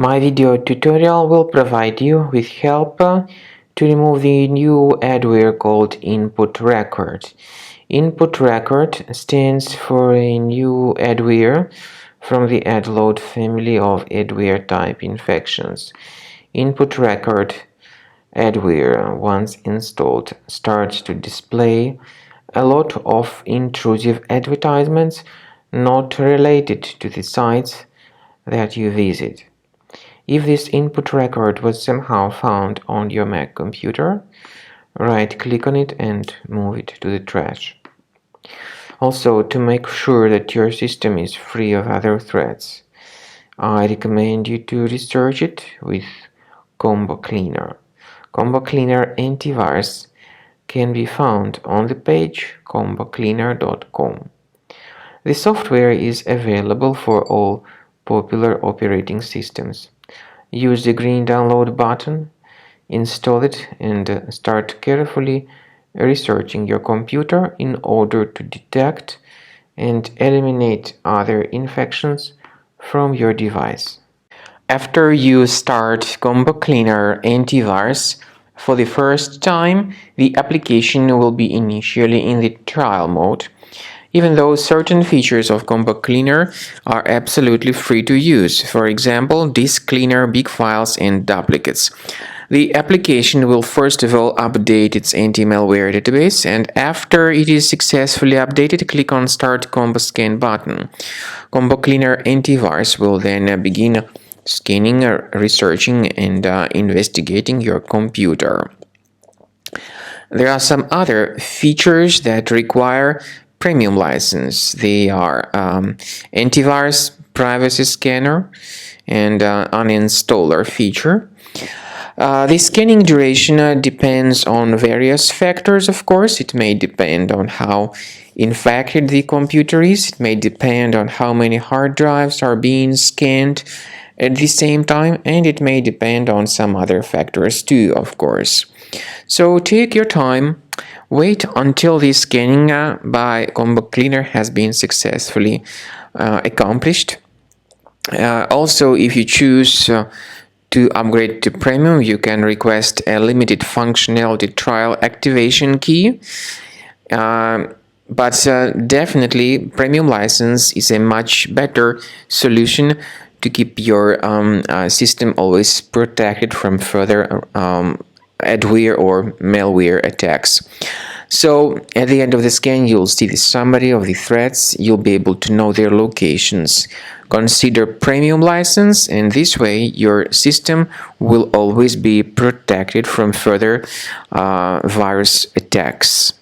My video tutorial will provide you with help to remove the new adware called InputRecord. InputRecord stands for a new adware from the adload family of adware type infections. InputRecord adware, once installed, starts to display a lot of intrusive advertisements not related to the sites that you visit. If this input record was somehow found on your Mac computer, right-click on it and move it to the trash. Also, to make sure that your system is free of other threats, I recommend you to research it with Combo Cleaner. Combo Cleaner antivirus can be found on the page combocleaner.com. The software is available for all popular operating systems. Use the green download button, install it, and start carefully researching your computer in order to detect and eliminate other infections from your device. After you start Combo Cleaner antivirus for the first time, the application will be initially in the trial mode, even though certain features of Combo Cleaner are absolutely free to use, for example, disk cleaner, big files, and duplicates. The application will first of all update its anti-malware database, and after it is successfully updated, click on Start Combo Scan button. Combo Cleaner antivirus will then begin scanning, researching, and investigating your computer. There are some other features that require premium license. They are antivirus, privacy scanner, and uninstaller feature. The scanning duration depends on various factors, of course. It may depend on how infected the computer is. It may depend on how many hard drives are being scanned at the same time, and it may depend on some other factors too, of course. So take your time. Wait until the scanning by Combo Cleaner has been successfully accomplished. Also, if you choose to upgrade to Premium, you can request a limited functionality trial activation key. But definitely, Premium license is a much better solution to keep your system always protected from further adware or malware attacks. So at the end of the scan, you'll see the summary of the threats. You'll be able to know their locations. Consider Premium license, and this way your system will always be protected from further virus attacks.